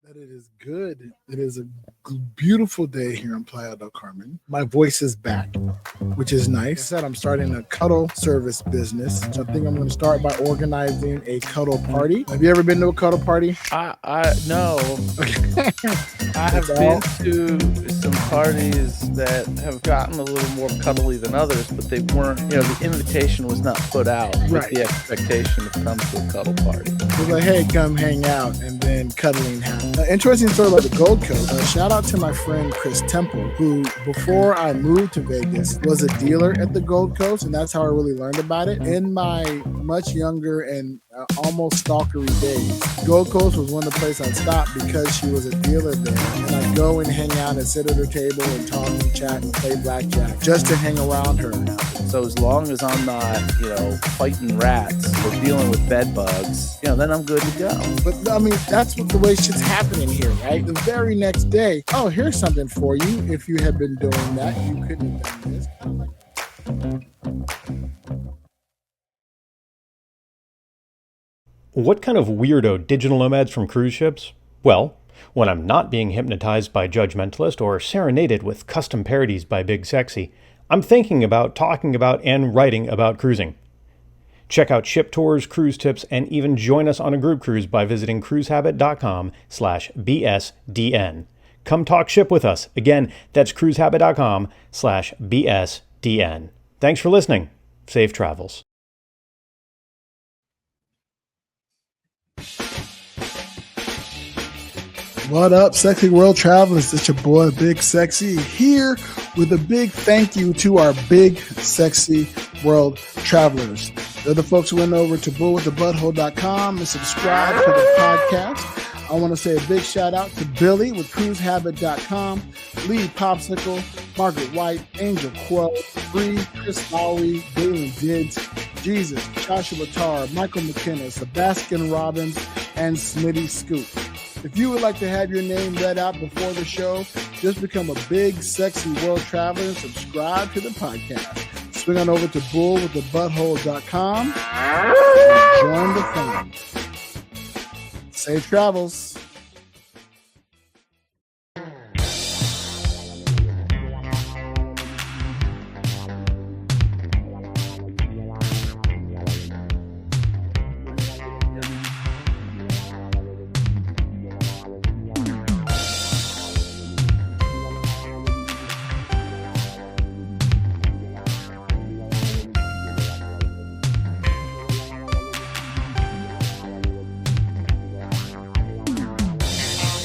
That it is good. It is a beautiful day here in Playa del Carmen. My voice is back, which is nice. Like I said, I'm starting a cuddle service business. So I think I'm going to start by organizing a cuddle party. Have you ever been to a cuddle party? I no. I have been to some parties that have gotten a little more cuddly than others, but they weren't, the invitation was not put out with the expectation to come to a cuddle party. It was like, hey, come hang out, and then cuddling happened. Interesting story about the Gold Coast. Shout out to my friend Chris Temple, who before I moved to Vegas was a dealer at the Gold Coast, and that's how I really learned about it. In my much younger and almost stalkery days, Gold Coast was one of the places I'd stop because she was a dealer there, and I'd go and hang out and sit at her table and talk and chat and play blackjack just to hang around her. So as long as I'm not, fighting rats or dealing with bed bugs, then I'm good to go. But I mean, that's what the way shit's happening here, right? The very next day, oh, here's something for you. If you had been doing that, you couldn't have done this. What kind of weirdo digital nomads from cruise ships? Well, when I'm not being hypnotized by Judgmentalist or serenaded with custom parodies by Big Sexy, I'm thinking about, talking about, and writing about cruising. Check out ship tours, cruise tips, and even join us on a group cruise by visiting cruisehabit.com/BSDN. Come talk ship with us. Again, that's cruisehabit.com/BSDN. Thanks for listening. Safe travels. What up, sexy world travelers? It's your boy, Big Sexy, here with a big thank you to our big, sexy world travelers. They're the folks who went over to bullwiththebutthole.com and subscribe to the podcast. I want to say a big shout out to Billy with cruisehabit.com, Lee Popsicle, Margaret White, Angel Quo, Bree, Chris Lowry, Galen Diggs, Jesus, Joshua Tar, Michael McKenna, Sebastian Robbins, and Smitty Scoop. If you would like to have your name read out before the show, just become a big, sexy world traveler and subscribe to the podcast. Swing on over to bullwiththebutthole.com and join the fun. Safe travels.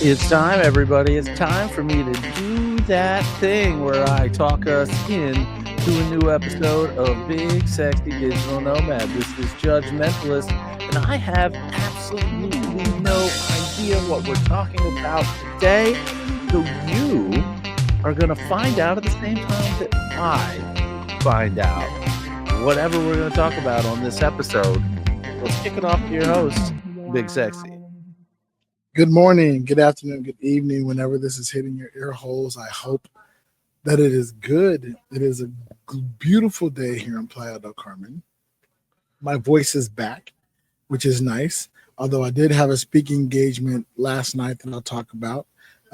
It's time, everybody. It's time for me to do that thing where I talk us in to a new episode of Big Sexy Digital Nomad. This is Judgmentalist, and I have absolutely no idea what we're talking about today. So you are going to find out at the same time that I find out whatever we're going to talk about on this episode. Let's kick it off to your host, Big Sexy. Good morning, good afternoon, good evening, whenever this is hitting your ear holes. I hope that it is good. It is a beautiful day here in Playa del Carmen. My voice is back, which is nice, although I did have a speaking engagement last night that I'll talk about.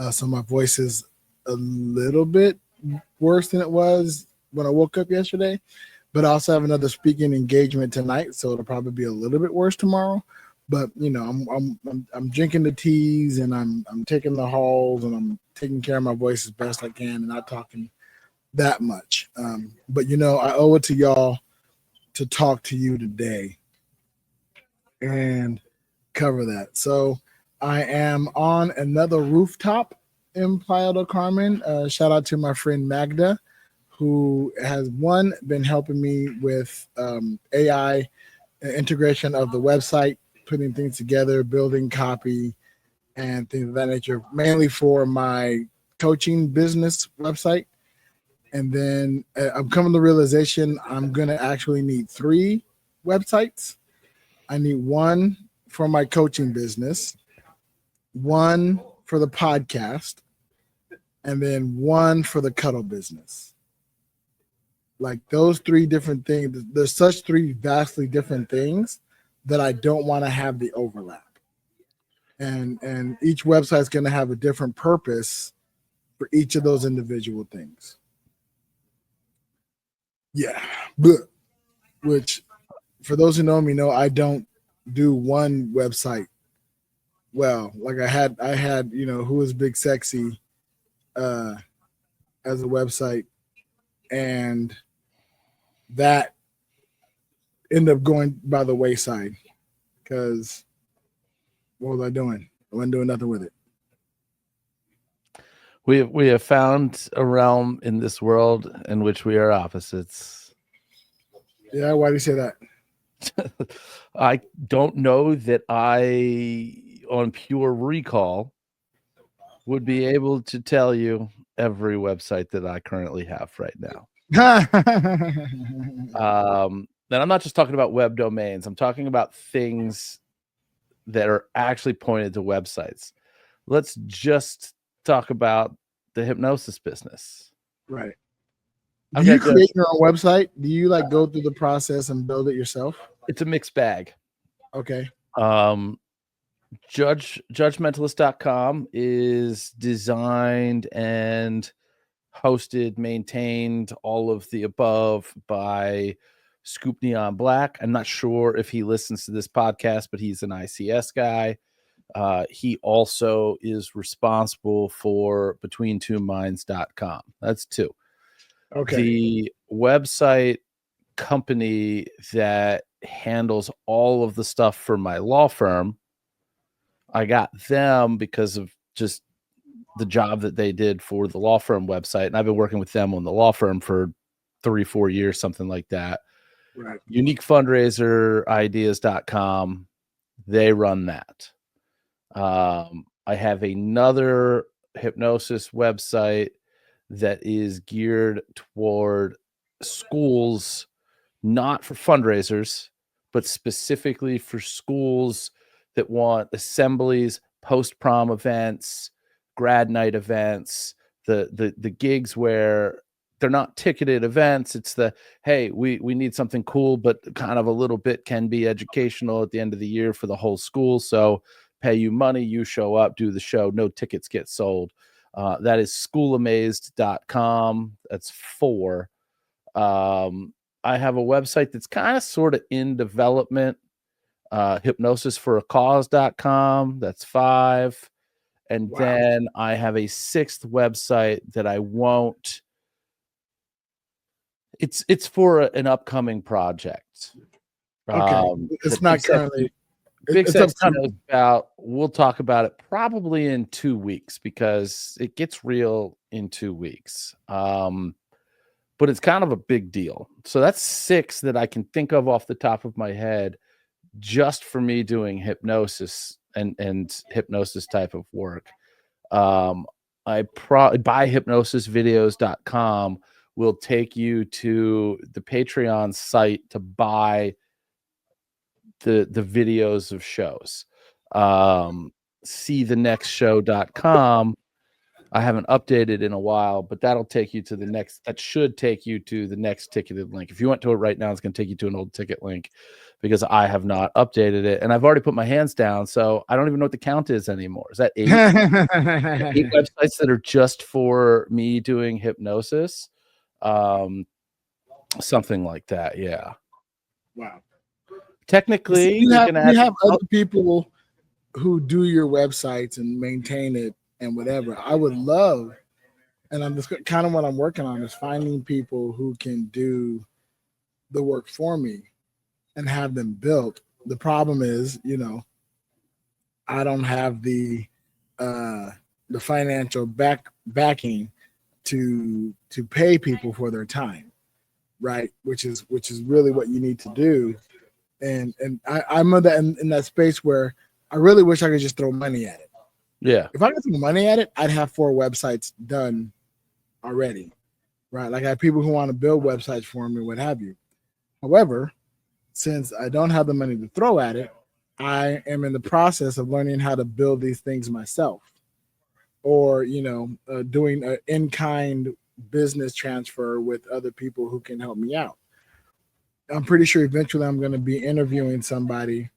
So my voice is a little bit worse than it was when I woke up yesterday, but I also have another speaking engagement tonight, so it'll probably be a little bit worse tomorrow. But I'm drinking the teas and I'm taking the halls and I'm taking care of my voice as best I can and not talking that much. But I owe it to y'all to talk to you today and cover that. So I am on another rooftop in Playa del Carmen. Shout out to my friend Magda, who has been helping me with AI integration of the website, putting things together, building copy, and things of that nature, mainly for my coaching business website. And then I'm coming to the realization I'm going to actually need 3 websites. I need one for my coaching business, one for the podcast, and then one for the cuddle business. Like those 3 different things, there's such 3 vastly different things that I don't want to have the overlap. and each website is going to have a different purpose for each of those individual things. Yeah, but which for those who know me know I don't do one website well. Like I had Who is Big Sexy as a website, and that ended up going by the wayside because what was I doing? I wasn't doing nothing with it. We have found a realm in this world in which we are opposites. Yeah, why do you say that? I don't know that I, on pure recall, would be able to tell you every website that I currently have right now. And I'm not just talking about web domains. I'm talking about things that are actually pointed to websites. Let's just talk about the hypnosis business. Right. Do you create your own website? Do you like go through the process and build it yourself? It's a mixed bag. Okay. Judgmentalist.com is designed and hosted, maintained, all of the above by Scoop Neon Black. I'm not sure if he listens to this podcast, but he's an ICS guy. He also is responsible for BetweenTwoMinds.com. That's two. Okay. The website company that handles all of the stuff for my law firm, I got them because of just the job that they did for the law firm website. And I've been working with them on the law firm for 3-4 years, something like that. Right. UniqueFundraiserIdeas.com. They run that. I have another hypnosis website that is geared toward schools, not for fundraisers, but specifically for schools that want assemblies, post-prom events, grad night events, the gigs where they're not ticketed events. It's the, hey, we need something cool, but kind of a little bit can be educational at the end of the year for the whole school. So pay you money, you show up, do the show, no tickets get sold. That is schoolamazed.com. That's 4. I have a website that's kind of sort of in development. Hypnosisforacause.com. That's 5. And Wow. then I have a 6th website that I won't. It's for an upcoming project. Okay. It's not currently. Big Sex knows about. We'll talk about it probably in 2 weeks because it gets real in 2 weeks. But it's kind of a big deal. So that's 6 that I can think of off the top of my head, just for me doing hypnosis and hypnosis type of work. Buyhypnosisvideos.com will take you to the Patreon site to buy the videos of shows. SeeTheNextShow.com. I haven't updated in a while, but that'll take you to the next. That should take you to the next ticketed link. If you went to it right now, it's going to take you to an old ticket link because I have not updated it, and I've already put my hands down, so I don't even know what the count is anymore. Is that 8? 8 websites that are just for me doing hypnosis, something like that. Yeah. Wow. Technically, you have other people who do your websites and maintain it and whatever. I would love, and I'm just kind of what I'm working on is finding people who can do the work for me and have them built. The problem is, I don't have the financial backing to pay people for their time, right? Which is really what you need to do. And I'm in that space where I really wish I could just throw money at it. Yeah. If I could throw money at it, I'd have 4 websites done already, right? Like I have people who want to build websites for me, what have you. However, since I don't have the money to throw at it, I am in the process of learning how to build these things myself, or doing an in-kind business transfer with other people who can help me out. I'm pretty sure eventually I'm going to be interviewing somebody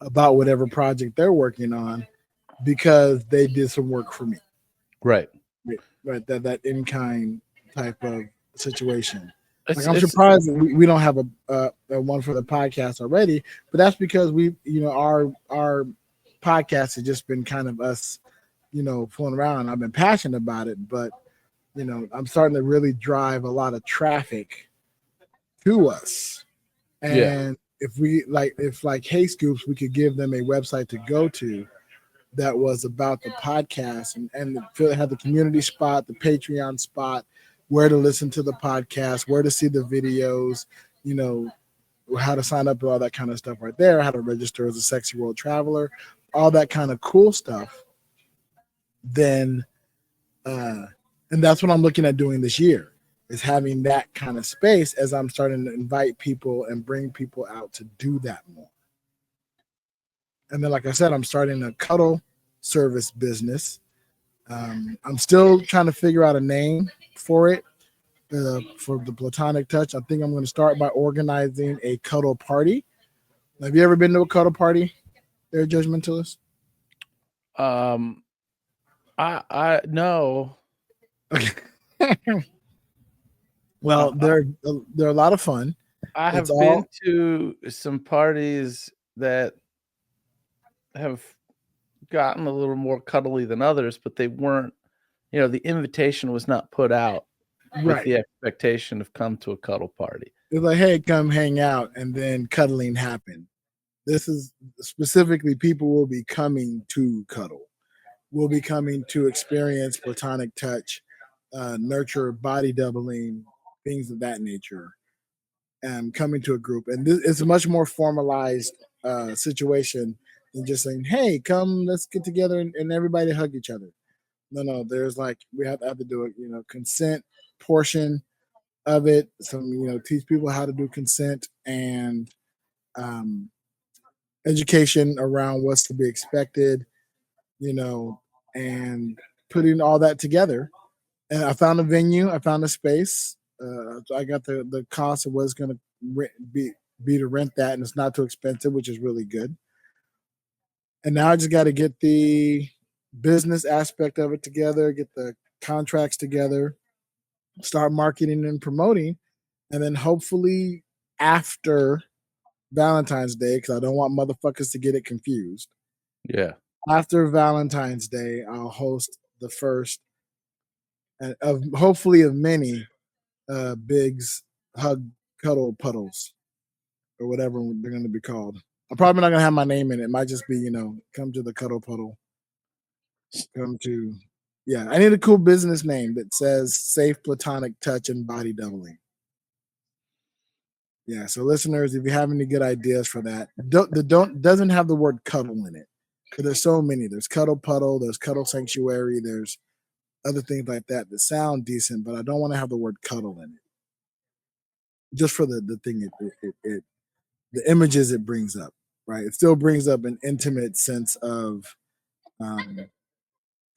about whatever project they're working on because they did some work for me. Right. Right. That in kind type of situation. Like, It's I'm it's surprised that we don't have a one for the podcast already, but that's because our podcast has just been kind of us, fooling around. I've been passionate about it, but I'm starting to really drive a lot of traffic to us. yeah. And if like Hey Scoops, we could give them a website to go to that was about the podcast and had the community spot, the Patreon spot, where to listen to the podcast, where to see the videos, you know, how to sign up, all that kind of stuff right there, how to register as a sexy world traveler, all that kind of cool stuff. Then, and that's what I'm looking at doing this year, is having that kind of space as I'm starting to invite people and bring people out to do that more. And then, like I said, I'm starting a cuddle service business. I'm still trying to figure out a name for it, for the platonic touch. I think I'm going to start by organizing a cuddle party. Have you ever been to a cuddle party there, Judgmentalist? I no. Okay. Well, they're a lot of fun. I have It's been all to some parties that have gotten a little more cuddly than others, but they weren't, the invitation was not put out with right. the expectation of come to a cuddle party. It's like, hey, come hang out, and then cuddling happened. This is specifically people will be coming to cuddle, will be coming to experience platonic touch, nurture body doubling, things of that nature, and coming to a group. And it's a much more formalized situation than just saying, hey, come, let's get together and everybody hug each other. No, there's like, we have to do a, consent portion of it. Some, teach people how to do consent and education around what's to be expected, and putting all that together. And I found a venue, I found a space. So I got the cost of what it's going to be to rent that, and it's not too expensive, which is really good. And now I just got to get the business aspect of it together, get the contracts together, start marketing and promoting, and then hopefully after Valentine's Day, because I don't want motherfuckers to get it confused. Yeah. After Valentine's Day, I'll host the first of hopefully of many Biggs hug cuddle puddles or whatever they're going to be called. I'm probably not going to have my name in it. It might just be, come to the cuddle puddle. Come to, yeah. I need a cool business name that says safe platonic touch and body doubling. Yeah. So listeners, if you have any good ideas for that, doesn't have the word cuddle in it, because there's so many. There's cuddle puddle. There's cuddle sanctuary. There's other things like that sound decent, but I don't want to have the word cuddle in it. Just for the thing it the images it brings up, right? It still brings up an intimate sense of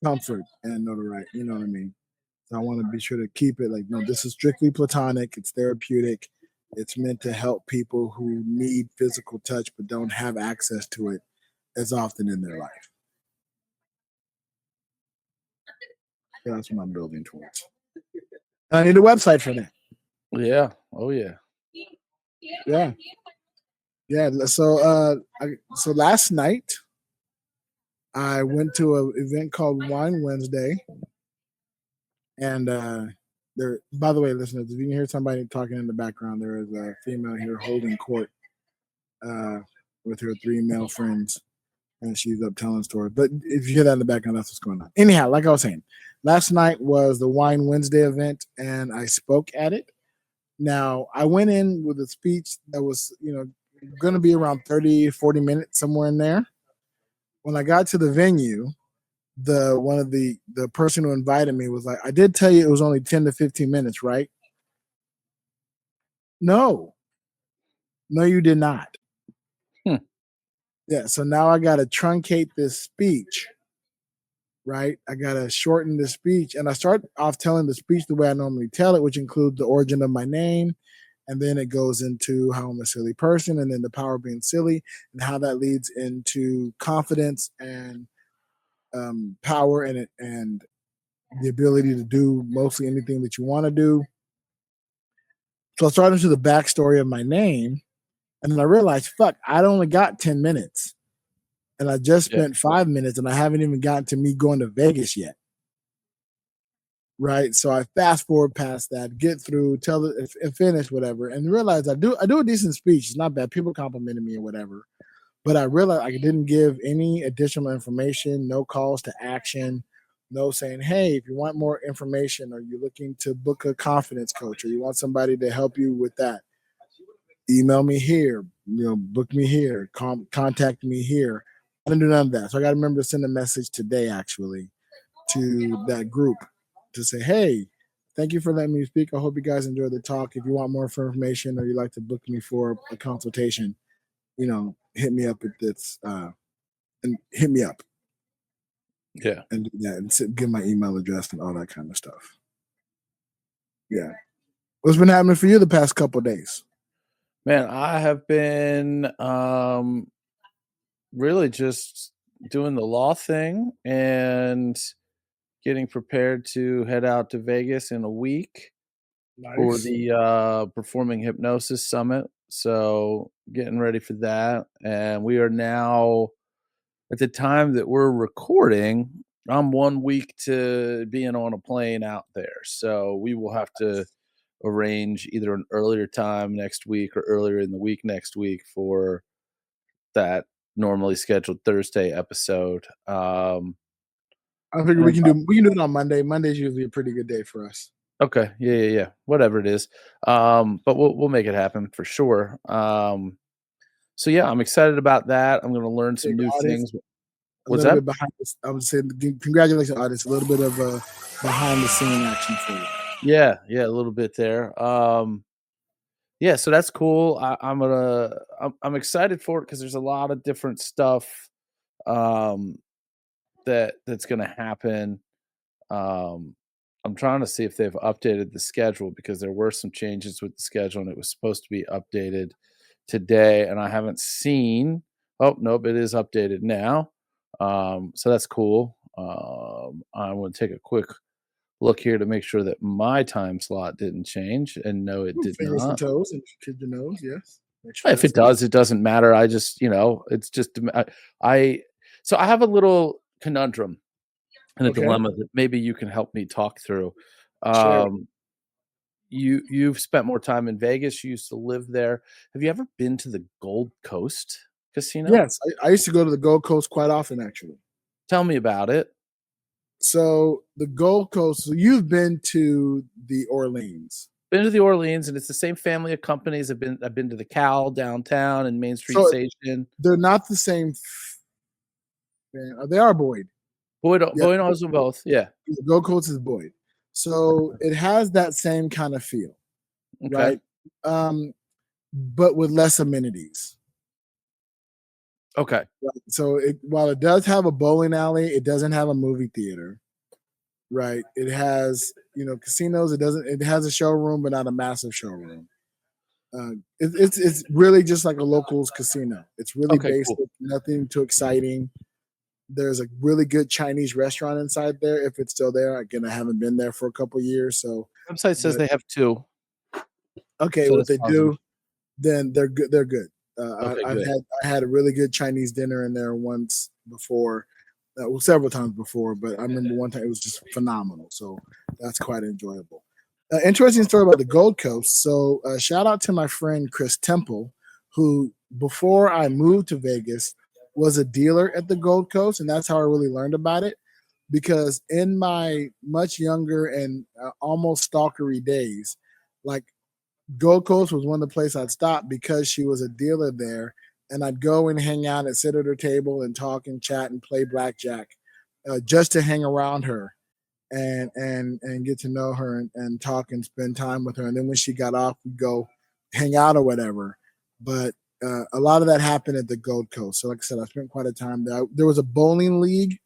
comfort and notoriety. You know what I mean? So I want to be sure to keep it like, no, this is strictly platonic. It's therapeutic. It's meant to help people who need physical touch but don't have access to it as often in their life. So that's what I'm building towards. I need a website for that. Yeah. Oh yeah. Yeah. Yeah. So so last night I went to an event called Wine Wednesday. And there, by the way, listeners, if you can hear somebody talking in the background, there is a female here holding court with her 3 male friends, and she's up telling stories. But if you hear that in the background, that's what's going on. Anyhow, like I was saying, last night was the Wine Wednesday event, and I spoke at it. Now, I went in with a speech that was, going to be around 30, 40 minutes, somewhere in there. When I got to the venue, the person who invited me was like, I did tell you it was only 10 to 15 minutes, right? No, you did not. Yeah. So now I got to truncate this speech, right? I got to shorten the speech, and I start off telling the speech the way I normally tell it, which includes the origin of my name And then it goes into how I'm a silly person, and then the power of being silly, and how that leads into confidence and power and the ability to do mostly anything that you want to do. So I started into the backstory of my name, and then I realized, fuck, I only got 10 minutes. And I just Yeah. spent 5 minutes, and I haven't even gotten to me going to Vegas yet. Right. So I fast forward past that, get through, tell it and finish whatever, and realize I do a decent speech. It's not bad. People complimented me or whatever. But I realized I didn't give any additional information, no calls to action, no saying, hey, if you want more information, or you're looking to book a confidence coach, or you want somebody to help you with that, email me here, book me here, contact me here. I didn't do none of that. So I got to remember to send a message today, actually, to that group to say, hey, thank you for letting me speak. I hope you guys enjoyed the talk. If you want more information or you'd like to book me for a consultation, hit me up at this and hit me up. Yeah. And do that and give my email address and all that kind of stuff. Yeah. What's been happening for you the past couple of days? Man, I have been really just doing the law thing and getting prepared to head out to Vegas in a week for Nice. the Performing Hypnosis Summit. So getting ready for that. And we are now, at the time that we're recording, I'm 1 week to being on a plane out there. So we will have to arrange either an earlier time next week or earlier in the week next week for that normally scheduled Thursday episode. I figure and we I'm can do it on Monday. Monday's usually a pretty good day for us. Okay. Yeah. Whatever it is. But we'll make it happen for sure. So yeah, I'm excited about that. I'm going to learn some new Audience, things. a What's little that? bit behind this. I would say congratulations, audience. A little bit of behind the scene action for you. Yeah, a little bit there. Yeah, so that's cool. I'm excited for it because there's a lot of different stuff um that's gonna happen. Um, I'm trying to see if they've updated the schedule because there were some changes with the schedule and it was supposed to be updated today, and I haven't seen. Oh, nope, it is updated now. So that's cool. I want to take a quick look here to make sure that my time slot didn't change, and no, it did Fingers and not. toes and kid your nose, yes. Make sure If it does, it doesn't matter. I just, it's just I so I have a little conundrum and a okay. dilemma that maybe you can help me talk through. Share. Um, you've spent more time in Vegas. You used to live there. Have you ever been to the Gold Coast Casino? Yes, I used to go to the Gold Coast quite often, actually. Tell me about it. So the Gold Coast. So you've been to the Orleans. Been to the Orleans, and it's the same family of companies. I've been to the Cal downtown and Main Street So Station. they're not the same. They are Boyd. Boyd Yeah, knows them both. Yeah. the Gold Coast is Boyd. So it has that same kind of feel, Okay. right? But with less amenities. Okay. Right? So while it does have a bowling alley, it doesn't have a movie theater. Right. It has, casinos. It has a showroom, but not a massive showroom. It's really just like a locals casino. It's really Okay. basic, Cool. nothing too exciting. There's a really good Chinese restaurant inside there, if it's still there. Again, I haven't been there for a couple of years, so. Website says But they have 2. okay, So what that's they positive. do, then they're good. They're good. Okay, I good. had a really good Chinese dinner in there once before, several times before, but I remember one time it was just phenomenal. So that's quite enjoyable. Interesting story about the Gold Coast. So shout out to my friend Chris Temple, who before I moved to Vegas was a dealer at the Gold Coast, and that's how I really learned about it. Because in my much younger and almost stalkery days, like Gold Coast was one of the places I'd stop because she was a dealer there, and I'd go and hang out and sit at her table and talk and chat and play blackjack, just to hang around her and get to know her and talk and spend time with her. And then when she got off, we'd go hang out or whatever. But a lot of that happened at the Gold Coast. So like I said, I spent quite a time there. There was a bowling league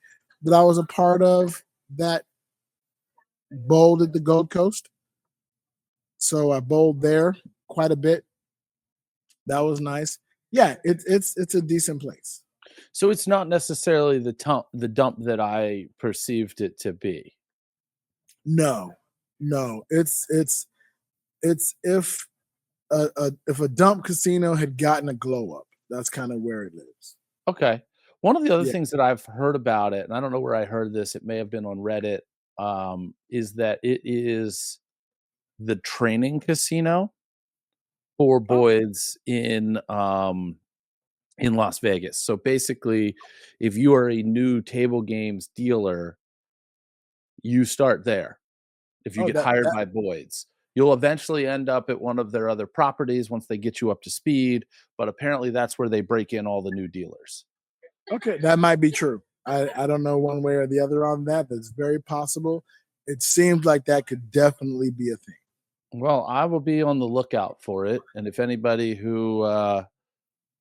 that I was a part of that bowled at the Gold Coast. So I bowled there quite a bit. That was nice. Yeah, it's a decent place. So it's not necessarily the dump that I perceived it to be. No, no, it's if a dump casino had gotten a glow up, that's kind of where it lives. Okay. One of the other Yeah. things that I've heard about it, and I don't know where I heard this, it may have been on Reddit, is that it is the training casino for Oh, boys in Las Vegas. So basically, if you are a new table games dealer, you start there. If you oh, get hired by Boyd's, you'll eventually end up at one of their other properties once they get you up to speed. But apparently, that's where they break in all the new dealers. okay, that might be true. I don't know one way or the other on that. That's very possible. It seems like that could definitely be a thing. Well, I will be on the lookout for it. And if anybody who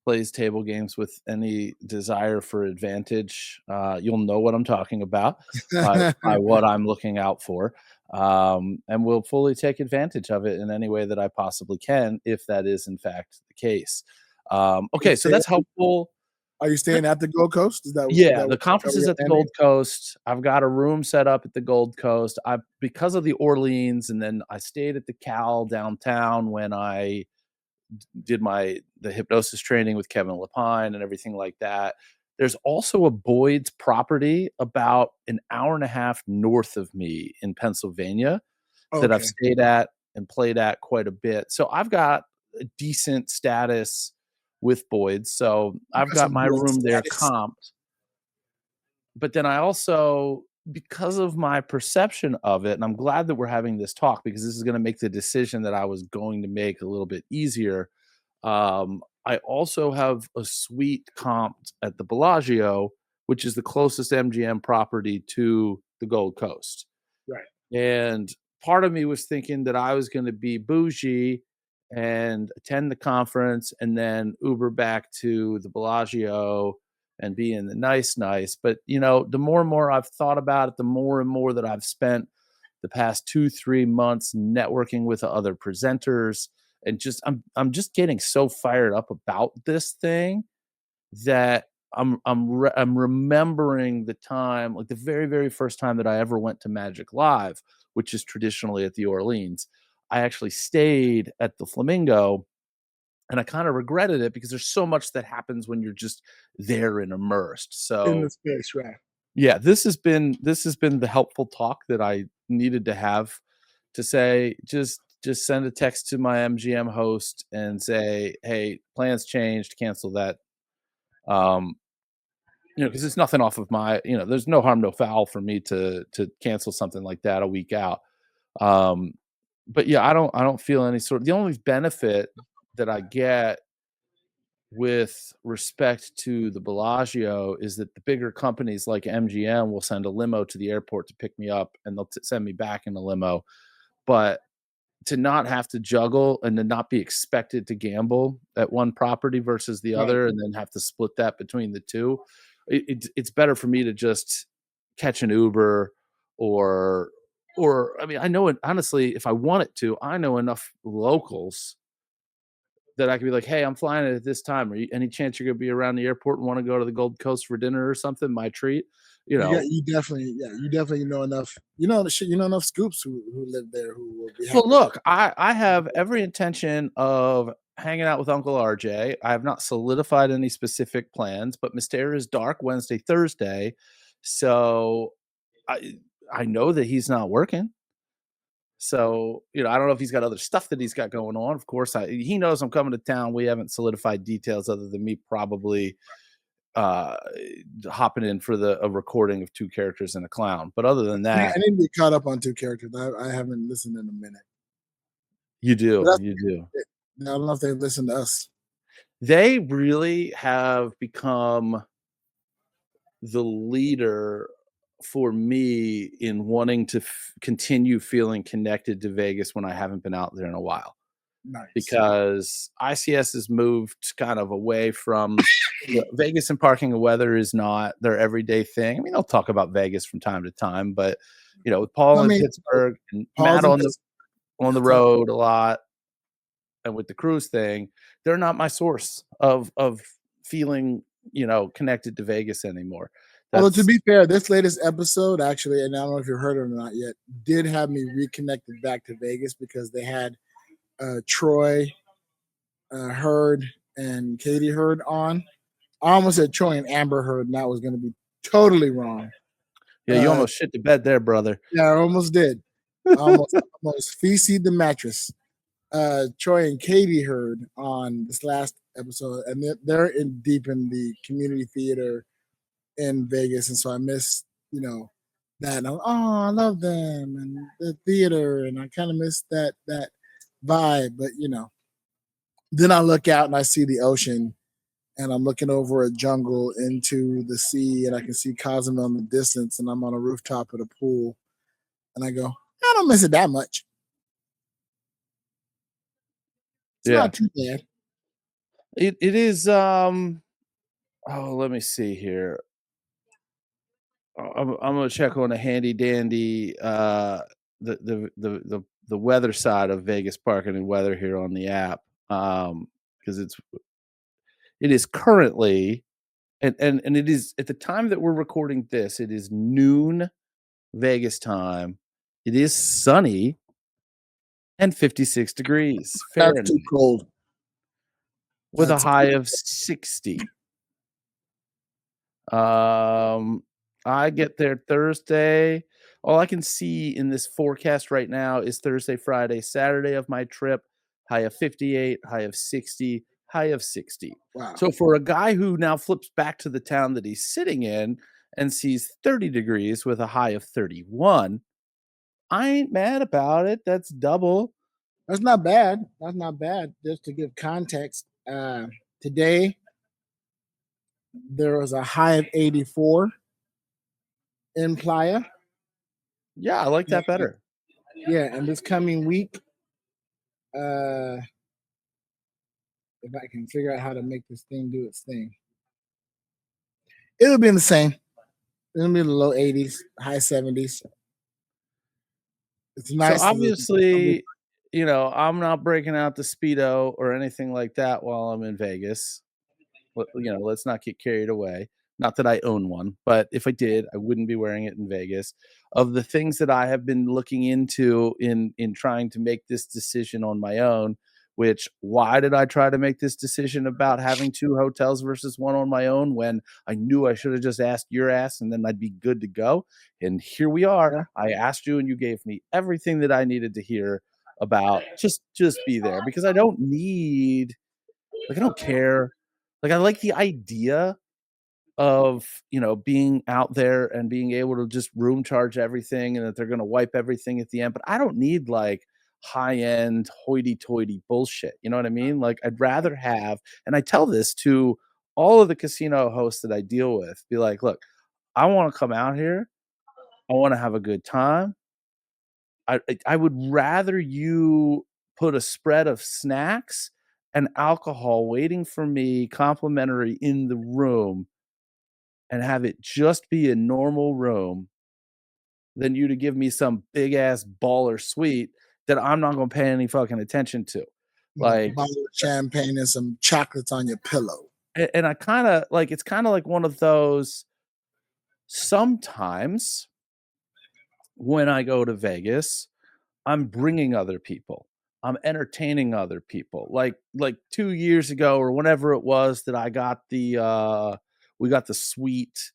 plays table games with any desire for advantage, you'll know what I'm talking about by what I'm looking out for. And we'll fully take advantage of it in any way that I possibly can, if that is in fact the case. Okay, so that's helpful. Are you staying at the Gold Coast? Is that Yeah, the conference where is you're at the planning? Gold Coast. I've got a room set up at the Gold Coast. I because of the Orleans, and then I stayed at the Cal downtown when I did the hypnosis training with Kevin Lapine and everything like that. There's also a Boyd's property about an hour and a half north of me in Pennsylvania that I've Okay. stayed at and played at quite a bit. So I've got a decent status with Boyd's. So I've Got got some my Boyd room there status. comped. But then I also, because of my perception of it, and I'm glad that we're having this talk because this is going to make the decision that I was going to make a little bit easier. I also have a suite comped at the Bellagio, which is the closest MGM property to the Gold Coast. Right. And part of me was thinking that I was going to be bougie and attend the conference and then Uber back to the Bellagio and be in the nice. But, the more and more I've thought about it, the more and more that I've spent the past 2-3 months networking with other presenters and I'm just getting so fired up about this thing that I'm remembering the time, like the very, very first time that I ever went to Magic Live, which is traditionally at the Orleans. I actually stayed at the Flamingo, and I kind of regretted it because there's so much that happens when you're just there and immersed. In the So space, right? yeah, this has been the helpful talk that I needed to have to say, just send a text to my MGM host and say, hey, plans changed, cancel that. Um, because it's nothing off of there's no harm, no foul for me to cancel something like that a week out. Um, but yeah, I don't feel any the only benefit that I get with respect to the Bellagio is that the bigger companies like MGM will send a limo to the airport to pick me up and they'll send me back in a limo. But to not have to juggle and to not be expected to gamble at one property versus the Right. other and then have to split that between the two, it's better for me to just catch an Uber or I mean, I know it honestly, if I wanted to, I know enough locals that I could be like, hey, I'm flying at this time. Any chance you're gonna be around the airport and want to go to the Gold Coast for dinner or something? My treat. You know, You definitely know enough. You know enough scoops who live there who will be well, happy. look, I have every intention of hanging out with Uncle RJ. I have not solidified any specific plans, but Mysteria is dark Wednesday, Thursday. So I I know that he's not working. So, I don't know if he's got other stuff that he's got going on. Of course, he knows I'm coming to town. We haven't solidified details other than me probably uh hopping in for a recording of two characters and a clown. But other than I that, need to be caught up on two characters. I haven't listened in a minute. you But do, that's you do. I don't know if they listen to us. They really have become the leader for me in wanting to continue feeling connected to Vegas when I haven't been out there in a while. Nice. Because ICS has moved kind of away from Vegas, and parking and weather is not their everyday thing. I mean, they'll talk about Vegas from time to time, but with Paul I in mean, Pittsburgh and Paul's Matt in on the Pittsburgh. road a lot, and with the cruise thing, they're not my source of feeling, connected to Vegas anymore. Although to That's be fair, this latest episode actually, and I don't know if you heard it or not yet, did have me reconnected back to Vegas because they had Troy Heard and Katie Heard on. I almost said Troy and Amber Heard, and that was going to be totally wrong. yeah, you almost shit the bed there, brother. Yeah, I almost did. Almost feces the mattress. Troy and Katie Heard on this last episode, and they're in deep in the community theater in Vegas, and so I miss that. And I love them and the theater, and I kind of miss that vibe. But then I look out and I see the ocean, and I'm looking over a jungle into the sea, and I can see Cozumel in the distance, and I'm on a rooftop at a pool, and I go, I don't miss it that much. It's not too bad. It is. Let me see here. I'm gonna check on a handy dandy the weather side of Vegas parking and weather here on the app, because it is currently and it is at the time that we're recording this, it is noon Vegas time. It is sunny and 56 degrees That's Fahrenheit too cold. with a That's high of 60. I get there Thursday. All I can see in this forecast right now is Thursday, Friday, Saturday of my trip, high of 58, high of 60, high of 60. Wow. So for a guy who now flips back to the town that he's sitting in and sees 30 degrees with a high of 31, I ain't mad about it. That's double. That's not bad. That's not bad. Just to give context, today there was a high of 84 in Playa. Yeah, I like that better. Yeah, and this coming week, if I can figure out how to make this thing do its thing, it'll be in the same. It'll be in the low 80s, high 70s. It's nice. So obviously, I'm not breaking out the Speedo or anything like that while I'm in Vegas. Let's not get carried away. Not that I own one, but if I did, I wouldn't be wearing it in Vegas. Of the things that I have been looking into in trying to make this decision on my own, which why did I try to make this decision about having 2 hotels versus one on my own when I knew I should have just asked your ass and then I'd be good to go? And here we are. Yeah. I asked you and you gave me everything that I needed to hear about just be there because I don't need I don't care. I like the idea of, being out there and being able to just room charge everything and that they're gonna wipe everything at the end, but I don't need, high-end hoity-toity bullshit, you know what I mean? I'd rather have and I tell this to all of the casino hosts that I deal with, be like, "Look, I wanna come out here, I wanna have a good time. I would rather you put a spread of snacks and alcohol waiting for me complimentary in the room and have it just be a normal room than you to give me some big ass baller suite that I'm not gonna pay any fucking attention to." A bottle of champagne and some chocolates on your pillow. And I kinda it's kinda like one of those sometimes when I go to Vegas, I'm bringing other people. I'm entertaining other people. Like 2 years ago or whenever it was that I got we got the suite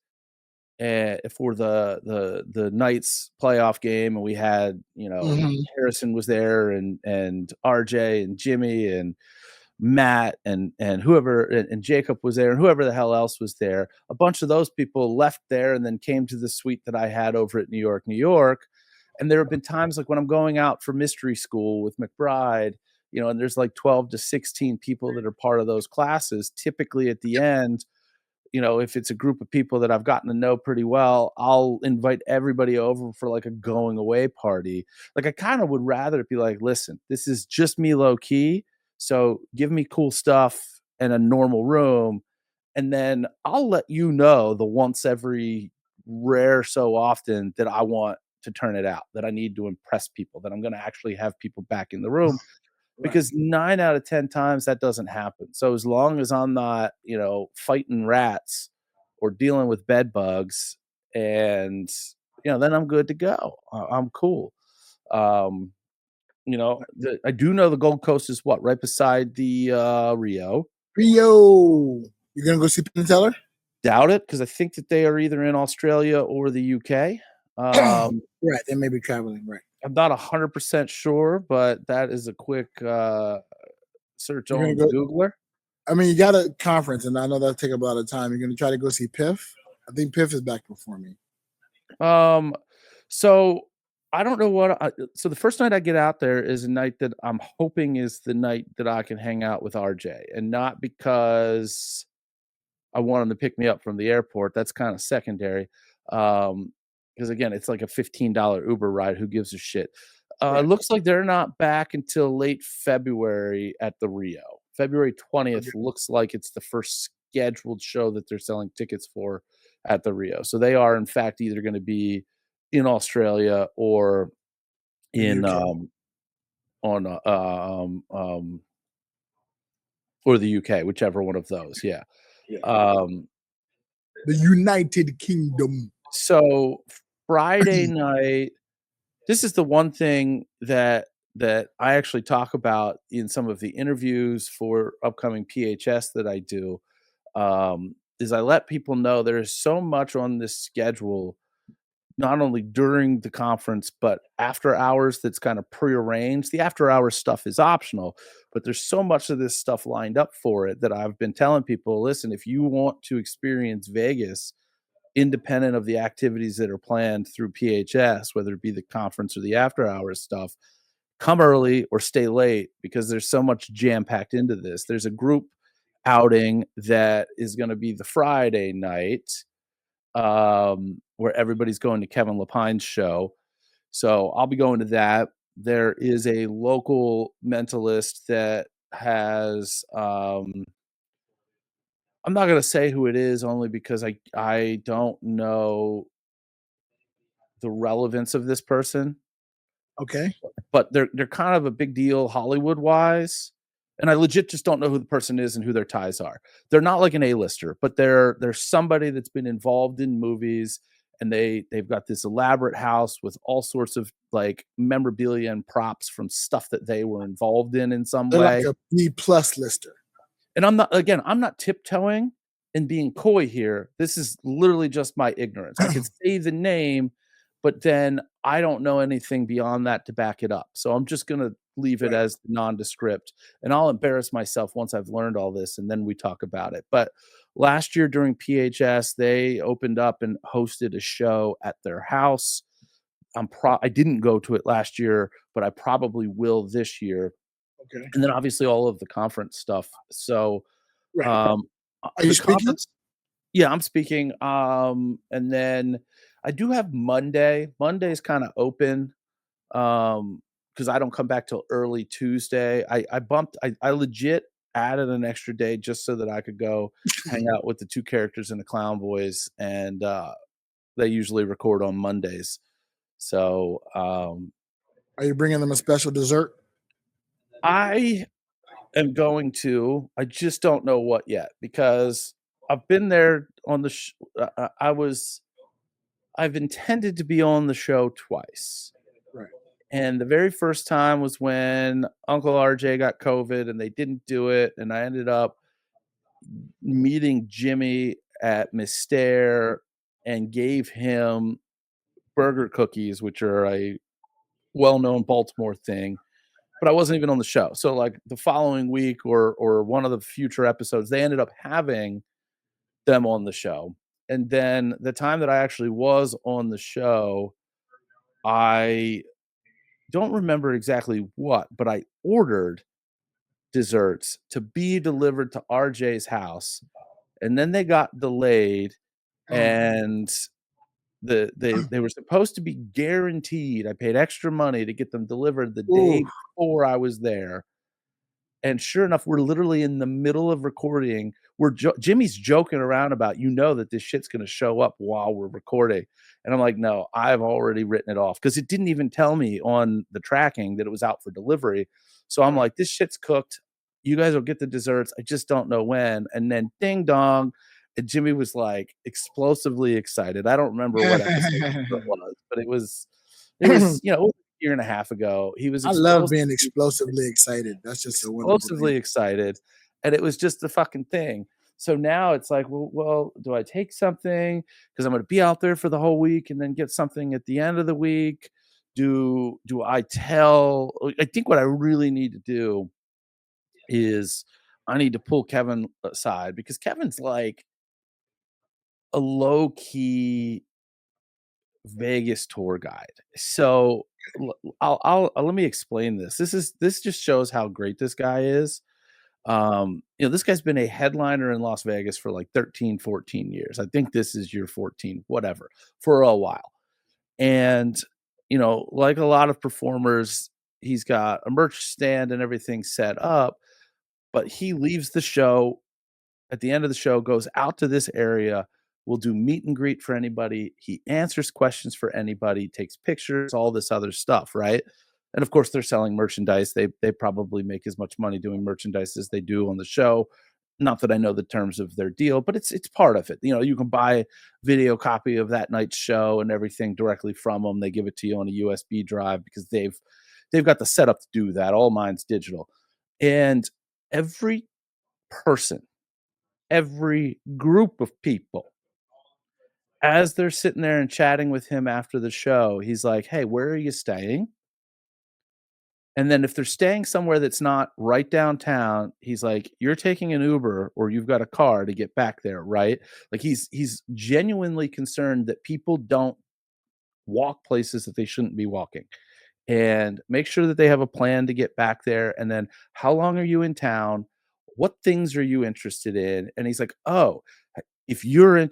for the Knights playoff game, and we had, Harrison was there and RJ and Jimmy and Matt and whoever and Jacob was there and whoever the hell else was there. A bunch of those people left there and then came to the suite that I had over at New York, New York. And there have been times like when I'm going out for mystery school with McBride, and there's 12 to 16 people that are part of those classes. Typically at the end, if it's a group of people that I've gotten to know pretty well, I'll invite everybody over for a going away party. I kind of would rather it be listen, this is just me low key. So give me cool stuff and a normal room. And then I'll let you know the once every rare so often that I want to turn it out, that I need to impress people, that I'm going to actually have people back in the room. because 9 out of 10 times that doesn't happen. So as long as I'm not, fighting rats or dealing with bed bugs and, then I'm good to go. I'm cool. Um, I do know the Gold Coast is what? Right beside the, Rio. Rio. You're gonna go see Penn and Teller? Doubt it, because I think that they are either in Australia or the UK. Right, they may be traveling. Right. I'm not 100% sure, but that is a quick, search You're gonna on the go. Googler. I mean, you got a conference, and I know that'll take up a lot of time. You're gonna try to go see Piff. I think Piff is back performing. So I don't know so the first night I get out there is a night that I'm hoping is the night that I can hang out with RJ, and not because I want him to pick me up from the airport. That's kind of secondary. Because again, it's like a $15 Uber ride. Who gives a shit? It Right. looks like they're not back until late February at the Rio. February 20th Okay. looks like it's the first scheduled show that they're selling tickets for at the Rio. So they are, in fact, either going to be in Australia or in UK. on or the UK, whichever one of those. Yeah. Yeah. Um, The United Kingdom. so Friday night, this is the one thing that I actually talk about in some of the interviews for upcoming PHS that I do, is I let people know there is so much on this schedule, not only during the conference, but after hours that's kind of prearranged. The after hours stuff is optional, but there's so much of this stuff lined up for it that I've been telling people, listen, if you want to experience Vegas, independent of the activities that are planned through PHS, whether it be the conference or the after hours stuff, come early or stay late because there's so much jam packed into this. There's a group outing that is going to be the Friday night, where everybody's going to Kevin Lepine's show. So I'll be going to that. There is a local mentalist that has, I'm not going to say who it is only because I don't know the relevance of this person, Okay. but they're kind of a big deal Hollywood-wise, and I legit just don't know who the person is and who their ties are. They're not like an A-lister, but they're somebody that's been involved in movies, and they've got this elaborate house with all sorts of, like, memorabilia and props from stuff that they were involved in some They're like way. a B+ lister. And I'm not tiptoeing and being coy here. This is literally just my ignorance. I could say the name, but then I don't know anything beyond that to back it up. So I'm just gonna leave it Right. as nondescript, and I'll embarrass myself once I've learned all this, and then we talk about it. But last year during PHS, they opened up and hosted a show at their house. I didn't go to it last year, but I probably will this year. Okay. And then obviously all of the conference stuff. So, Right. um, Are you the speaking? conference yeah, I'm speaking, and then I do have Monday. Monday's kinda open, because I don't come back till early Tuesday. I legit added an extra day just so that I could go hang out with the 2 characters in the Clown Boys, and, they usually record on Mondays. So, Are you bringing them a special dessert? I am going to. I just don't know what yet because I've been there on the I've intended to be on the show twice. Right. And the very first time was when Uncle RJ got COVID and they didn't do it, and I ended up meeting Jimmy at Mystere and gave him burger cookies, which are a well-known Baltimore thing, but I wasn't even on the show. So, like, the following week or one of the future episodes, they ended up having them on the show. And then the time that I actually was on the show, I don't remember exactly what, but I ordered desserts to be delivered to RJ's house, and then they got delayed, and they were supposed to be guaranteed. I paid extra money to get them delivered the Ooh. day before I was there. And sure enough, we're literally in the middle of recording Jimmy's joking around about, that this shit's gonna show up while we're recording. And I'm like, no, I've already written it off because it didn't even tell me on the tracking that it was out for delivery. So I'm like, this shit's cooked. You guys will get the desserts. I just don't know when. And then ding dong. And Jimmy was like explosively excited. I don't remember what episode it was, but it was, it was a year and a half ago. He was I love being explosively excited. That's just a wonderful explosively thing. excited. And it was just the fucking thing. So now it's like, well, do I take something because I'm going to be out there for the whole week and then get something at the end of the week? Do I tell? I think what I really need to do is I need to pull Kevin aside because Kevin's like a low key Vegas tour guide. So I'll let me explain this. This just shows how great this guy is. This guy's been a headliner in Las Vegas for like 13, 14 years. I think this is year 14, whatever, for a while. And, like a lot of performers, he's got a merch stand and everything set up, but he leaves the show at the end of the show, goes out to this area, will do meet and greet for anybody. He answers questions for anybody, takes pictures, all this other stuff, right? And of course, they're selling merchandise. They probably make as much money doing merchandise as they do on the show. Not that I know the terms of their deal, but it's part of it. You can buy video copy of that night's show and everything directly from them. They give it to you on a USB drive because they've got the setup to do that. All mine's digital. And every person, every group of people, as they're sitting there and chatting with him after the show, he's like, hey, where are you staying? And then if they're staying somewhere that's not right downtown, he's like, you're taking an Uber or you've got a car to get back there, right? Like he's genuinely concerned that people don't walk places that they shouldn't be walking. And make sure that they have a plan to get back there. And then how long are you in town? What things are you interested in? And he's like, oh, if you're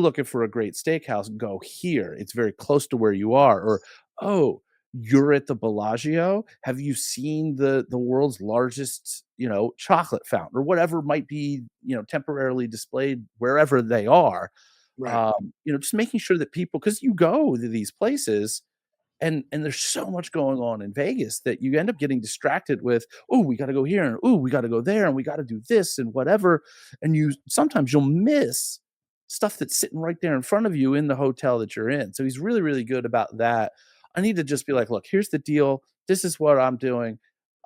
looking for a great steakhouse, go here. It's very close to where you are. Or, oh, you're at the Bellagio. Have you seen the world's largest, chocolate fountain or whatever might be, temporarily displayed wherever they are? Right. Just making sure that people, because you go to these places and there's so much going on in Vegas that you end up getting distracted with, oh, we got to go here and oh, we got to go there and we got to do this and whatever. And sometimes you'll miss stuff that's sitting right there in front of you in the hotel that you're in. So he's really, really good about that. I need to just be like, look, here's the deal. This is what I'm doing.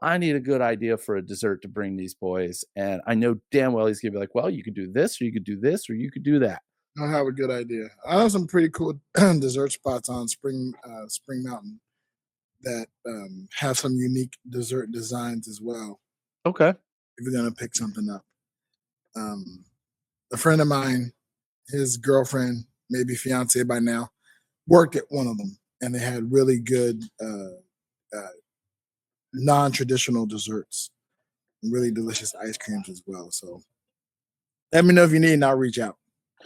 I need a good idea for a dessert to bring these boys. And I know damn well he's going to be like, well, you could do this or you could do this or you could do that. I have a good idea. I have some pretty cool dessert spots on Spring Mountain that have some unique dessert designs as well. Okay. If you're gonna pick something up, a friend of mine, his girlfriend, maybe fiance by now, worked at one of them, and they had really good non-traditional desserts and really delicious ice creams as well. So let me know if you need, and I'll reach out.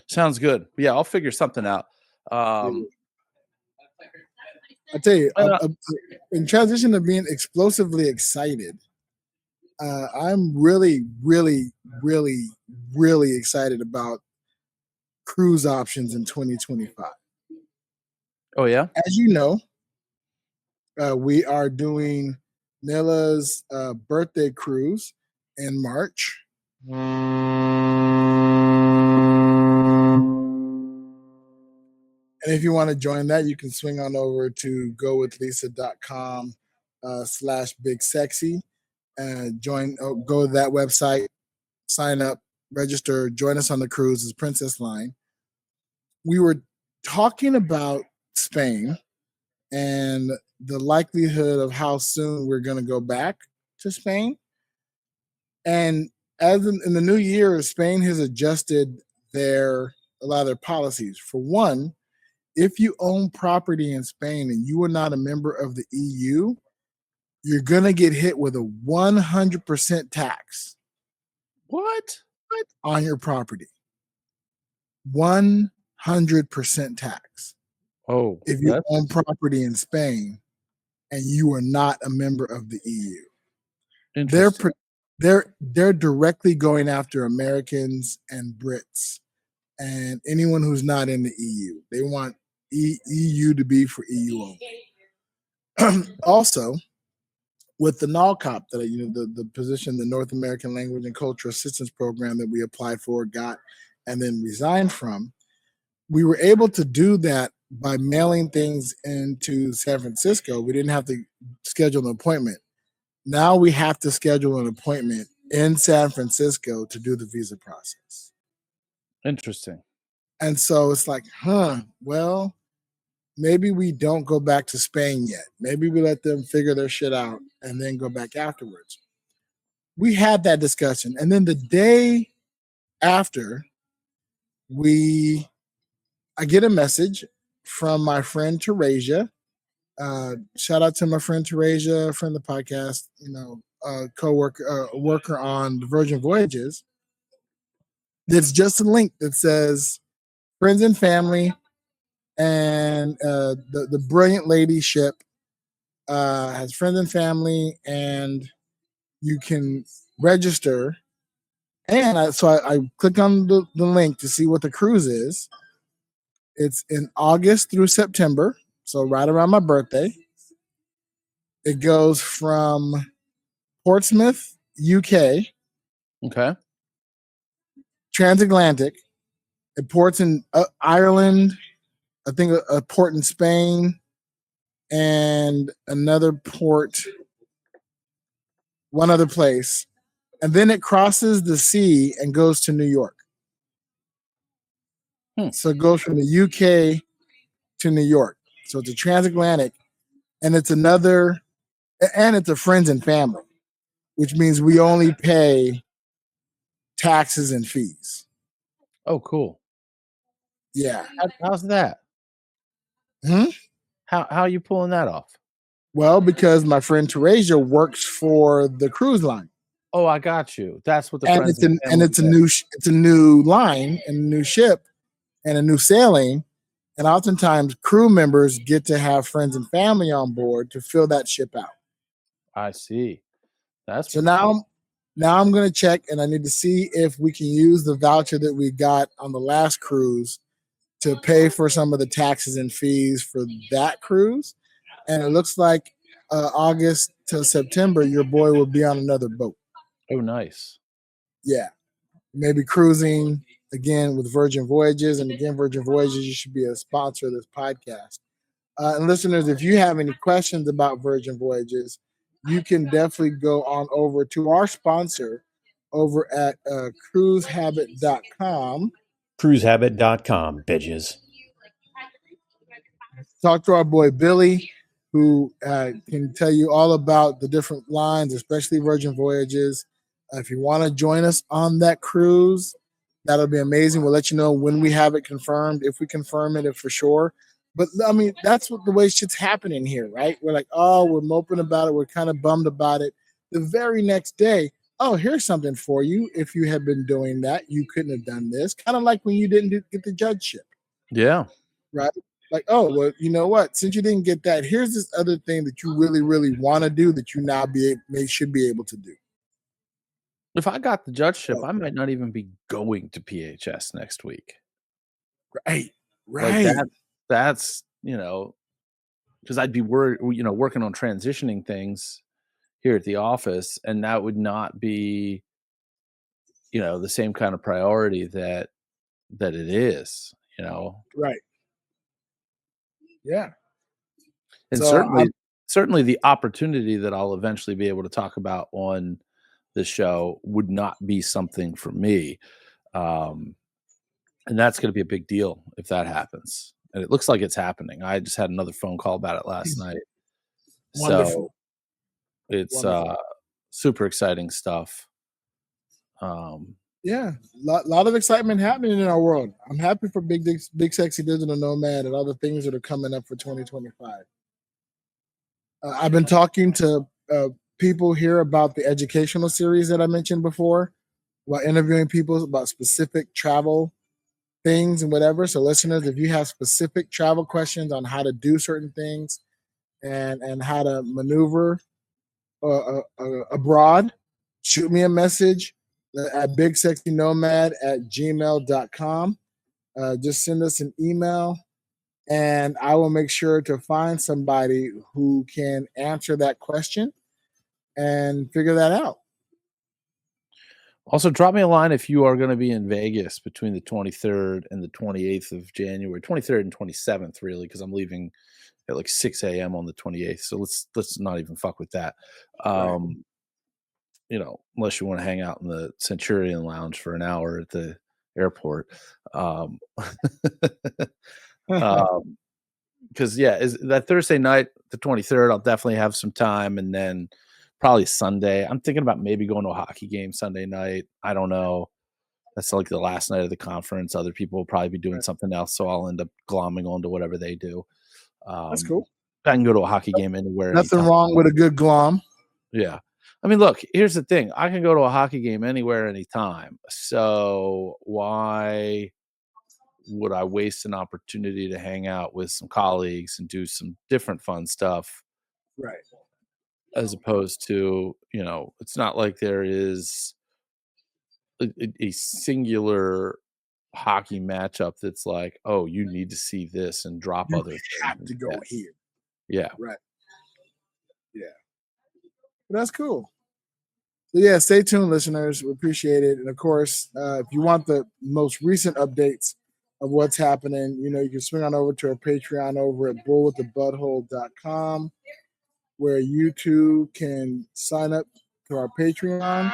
Sounds good. Yeah, I'll figure something out. I tell you, in transition to being explosively excited, I'm really, really, really, really excited about cruise options in 2025. Oh, yeah? As you know, we are doing Nila's birthday cruise in March. And if you want to join that, you can swing on over to gowithlisa.com/bigsexy and go to that website, sign up, register, join us on the cruise as Princess Line. We were talking about Spain and the likelihood of how soon we're going to go back to Spain. And as in the new year, Spain has adjusted a lot of their policies. For one, if you own property in Spain and you are not a member of the EU, you're going to get hit with a 100% tax. What? On your property. 100% tax. Oh, if you own property in Spain and you are not a member of the EU. they're directly going after Americans and Brits and anyone who's not in the EU. They want EU to be for EU only. Also, with the NALCOP, the position, the North American Language and Cultural Assistance Program that we applied for, got, and then resigned from, we were able to do that by mailing things into San Francisco. We didn't have to schedule an appointment. Now we have to schedule an appointment in San Francisco to do the visa process. Interesting. And so it's like, well, maybe we don't go back to Spain yet. Maybe we let them figure their shit out and then go back afterwards. We had that discussion. And then the day after, I get a message from my friend Teresia. Shout out to my friend Teresia, friend of the podcast, co-worker, worker on the Virgin Voyages. It's just a link that says friends and family, and the brilliant lady ship has friends and family, and you can register. And so I click on the link to see what the cruise is. It's in August through September, so right around my birthday. It goes from Portsmouth, UK. Okay. Transatlantic. It ports in Ireland. I think a port in Spain, and another port, one other place. And then it crosses the sea and goes to New York. So it goes from the UK to New York. So it's a transatlantic, and it's a friends and family, which means we only pay taxes and fees. Oh, cool. Yeah. How's that? How are you pulling that off? Well, because my friend Teresia works for the cruise line. Oh, I got you. That's what the And it's a new line and a new ship and a new sailing. And oftentimes crew members get to have friends and family on board to fill that ship out. I see. That's so now I'm going to check, and I need to see if we can use the voucher that we got on the last cruise to pay for some of the taxes and fees for that cruise. And it looks like August to September, your boy will be on another boat. Oh, nice. Yeah. Maybe cruising again with Virgin Voyages. And again, Virgin Voyages, you should be a sponsor of this podcast. And listeners, if you have any questions about Virgin Voyages, you can definitely go on over to our sponsor over at cruisehabit.com. Cruisehabit.com, bitches. Talk to our boy Billy, who can tell you all about the different lines, especially Virgin Voyages. If you want to join us on that cruise, that'll be amazing. We'll let you know when we have it confirmed, if we confirm it, if for sure. But I mean, that's what the way shit's happening here, right? We're like, oh, we're moping about it. We're kind of bummed about it. The very next day, oh, here's something for you. If you had been doing that, you couldn't have done this. Kind of like when you didn't get the judgeship. Yeah. Right. Like, oh, well, you know what? Since you didn't get that, here's this other thing that you really, really want to do that you now should be able to do. If I got the judgeship, I might not even be going to PHS next week. Right. Like that's, because I'd be working on transitioning things here at the office, and that would not be, the same kind of priority that it is, Right. Yeah. And So certainly the opportunity that I'll eventually be able to talk about on the show would not be something for me. And that's going to be a big deal if that happens. And it looks like it's happening. I just had another phone call about it last night. Wonderful. So it's super exciting stuff. Yeah, lot of excitement happening in our world. I'm happy for Big Sexy Digital Nomad and other things that are coming up for 2025. I've been talking to people here about the educational series that I mentioned before, while interviewing people about specific travel things and whatever. So listeners, if you have specific travel questions on how to do certain things and how to maneuver abroad, shoot me a message at bigsexynomad@gmail.com. Just send us an email, and I will make sure to find somebody who can answer that question and figure that out. Also, drop me a line if you are going to be in Vegas between the 23rd and the 28th of January, 23rd and 27th, really, because I'm leaving at like 6 a.m. on the 28th. So let's not even fuck with that. Right. Unless you want to hang out in the Centurion Lounge for an hour at the airport. Because is that Thursday night, the 23rd, I'll definitely have some time, and then probably Sunday. I'm thinking about maybe going to a hockey game Sunday night. I don't know. That's like the last night of the conference. Other people will probably be doing Right. something else, so I'll end up glomming onto whatever they do. That's cool. I can go to a hockey game anywhere. Nothing anytime. wrong with a good glom. Yeah. I mean, look, here's the thing. I can go to a hockey game anywhere, anytime. So why would I waste an opportunity to hang out with some colleagues and do some different fun stuff Right. as opposed to, it's not like there is a singular hockey matchup that's like, oh, you need to see this and drop You other have things. to go here. Yeah. Right. Yeah. But that's cool. So yeah, stay tuned, listeners. We appreciate it. And of course, if you want the most recent updates of what's happening, you can swing on over to our Patreon over at bullwiththebutthole.com, where you too can sign up to our Patreon,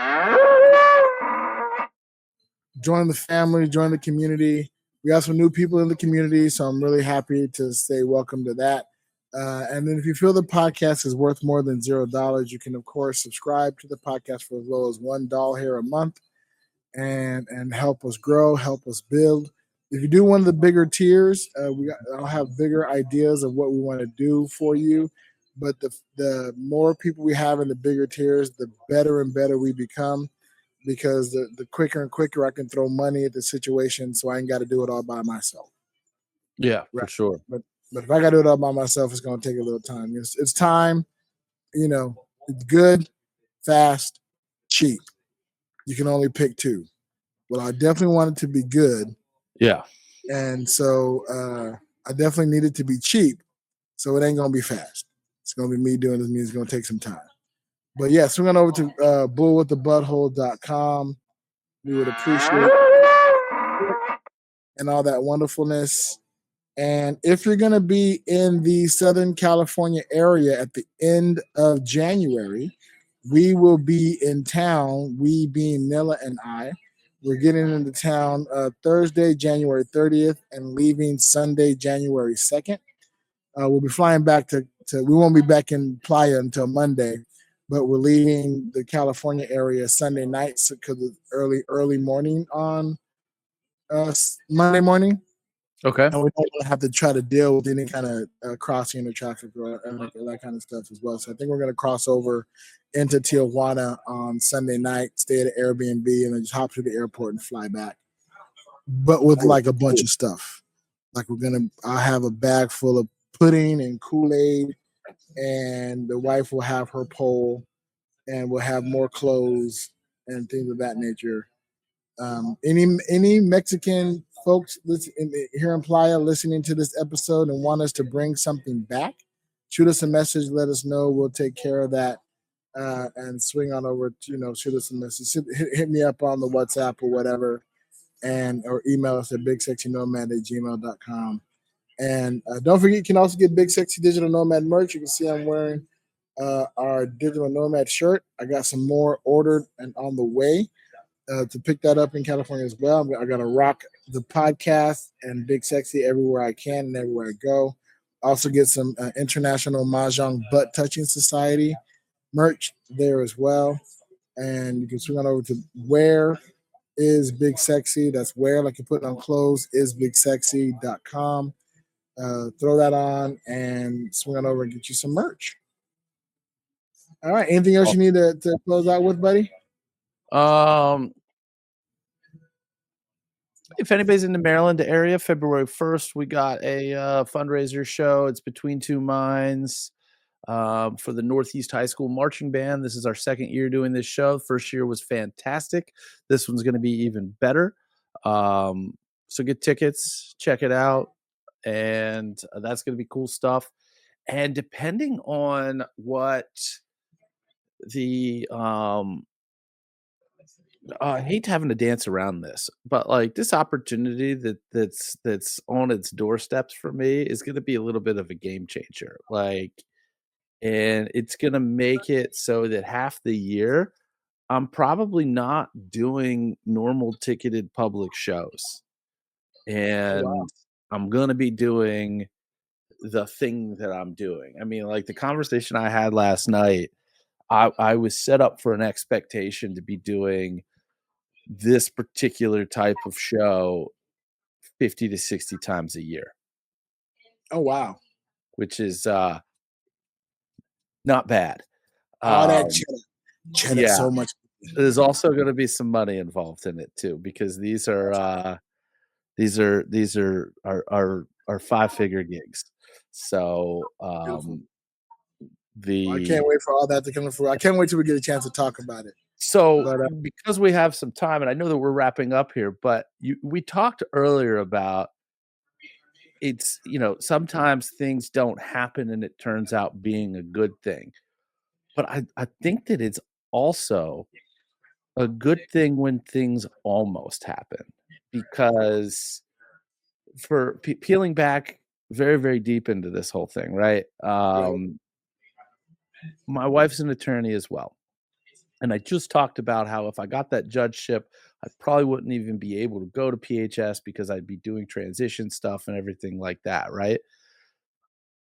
join the family, join the community. We have some new people in the community, so I'm really happy to say welcome to that. And then if you feel the podcast is worth more than $0, you can, of course, subscribe to the podcast for as low as $1 here a month and help us grow, help us build. If you do one of the bigger tiers, I'll have bigger ideas of what we want to do for you. But the more people we have in the bigger tiers, the better and better we become, because the quicker and quicker I can throw money at the situation, so I ain't got to do it all by myself. Yeah, Right. for sure. But if I got to do it all by myself, it's going to take a little time. It's time, it's good, fast, cheap. You can only pick two. Well, I definitely want it to be good. Yeah. And so I definitely need it to be cheap. So it ain't going to be fast. It's going to be me doing this. It's going to take some time. But yeah, swing on over to bullwiththebutthole.com. We would appreciate it and all that wonderfulness. And if you're going to be in the Southern California area at the end of January, we will be in town, we being Nilla and I. We're getting into town Thursday, January 30th, and leaving Sunday, January 2nd. We'll be flying back to we won't be back in Playa until Monday, but we're leaving the California area Sunday night because it's early morning on Monday morning. Okay. And we don't have to try to deal with any kind of crossing the traffic or that kind of stuff as well. So I think we're going to cross over into Tijuana on Sunday night, stay at an Airbnb, and then just hop to the airport and fly back. But with like a bunch of stuff. Like I'll have a bag full of pudding and Kool-Aid, and the wife will have her pole, and we'll have more clothes and things of that nature. Any Mexican folks here in Playa listening to this episode and want us to bring something back, shoot us a message. Let us know. We'll take care of that and swing on over to shoot us a message. Hit me up on the WhatsApp or whatever, or email us at bigsexynomad@gmail.com. And don't forget, you can also get Big Sexy Digital Nomad merch. You can see I'm wearing our Digital Nomad shirt. I got some more ordered and on the way. To pick that up in California as well. I got to rock the podcast and Big Sexy everywhere I can and everywhere I go. Also get some International Mahjong Butt Touching Society merch there as well. And you can swing on over to Where is Big Sexy. That's where, like you put it on clothes, is bigsexy.com. Throw that on and swing on over and get you some merch. All right. Anything else you need to close out with, buddy? If anybody's in the Maryland area, February 1st, we got a fundraiser show. It's Between Two Minds. for the Northeast High School Marching Band. This is our second year doing this show. First year was fantastic. This one's going to be even better. So get tickets, check it out, and that's going to be cool stuff. And depending on what the I hate having to dance around this, but like this opportunity that's on its doorsteps for me is going to be a little bit of a game changer. Like, and it's going to make it so that half the year I'm probably not doing normal ticketed public shows, Oh, wow. and I'm going to be doing the thing that I'm doing. I mean, like the conversation I had last night, I was set up for an expectation to be doing this particular type of show 50 to 60 times a year, Oh, wow. which is not bad. All that Um, cheddar yeah, so much. there's also going to be some money involved in it too, because these are are 5-figure gigs. So Beautiful. I the can't wait for all that to come through. I can't wait till we get a chance to talk about it. So, But because we have some time, and I know that we're wrapping up here, but we talked earlier about it's, sometimes things don't happen and it turns out being a good thing. But I think that it's also a good thing when things almost happen, because for peeling back very, very deep into this whole thing, right? right, My wife's an attorney as well. And I just talked about how if I got that judgeship, I probably wouldn't even be able to go to PHS because I'd be doing transition stuff and everything like that, right?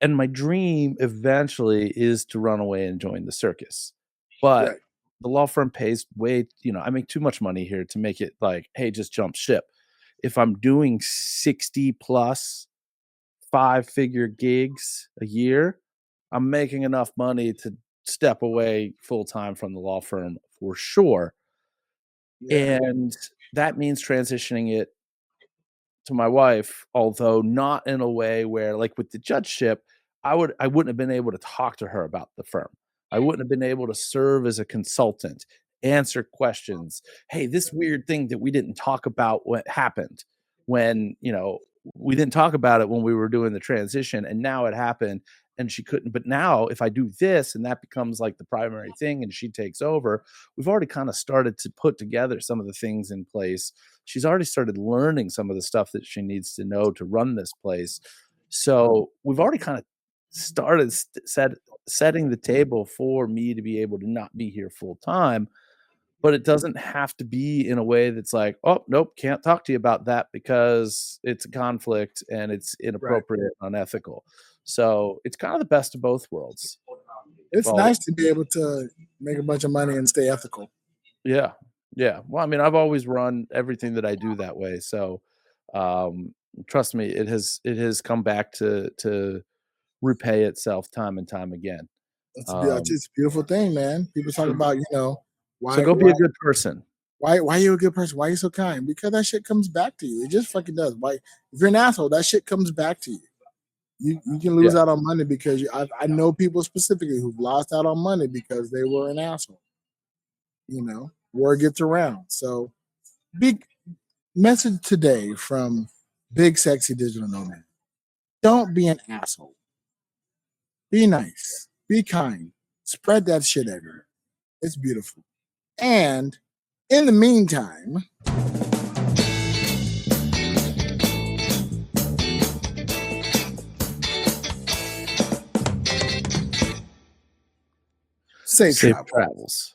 And my dream eventually is to run away and join the circus. But right, the law firm pays way, I make too much money here to make it like, hey, just jump ship. If I'm doing 60 plus 5-figure gigs a year, I'm making enough money to step away full time from the law firm for sure. yeah, And that means transitioning it to my wife, although not in a way where, like with the judgeship, I wouldn't have been able to talk to her about the firm. I wouldn't have been able to serve as a consultant, answer questions. Hey, this weird thing that we didn't talk about what happened when, we didn't talk about it when we were doing the transition, and now it happened and she couldn't. But now if I do this and that becomes like the primary thing and she takes over, we've already kind of started to put together some of the things in place. She's already started learning some of the stuff that she needs to know to run this place. So we've already kind of started setting the table for me to be able to not be here full time, but it doesn't have to be in a way that's like, oh, nope, can't talk to you about that because it's a conflict and it's right. inappropriate, unethical. So it's kind of the best of both worlds. It's Well, nice to be able to make a bunch of money and stay ethical. yeah. Yeah. Well, I mean, I've always run everything that I do that way. So trust me, it has come back to repay itself time and time again. Um, It's a beautiful thing, man. People talk so, about, so why go be a good person. why you a good person? Why you so kind? Because that shit comes back to you. It just fucking does. Why if you're an asshole, that shit comes back to you. You can lose Yeah. out on money because I know people specifically who've lost out on money because they were an asshole. Word gets around. So big message today from Big Sexy Digital Nomad. Don't be an asshole. Be nice. Be kind. Spread that shit everywhere. It's beautiful. And in the meantime, safe Safe travel. travels.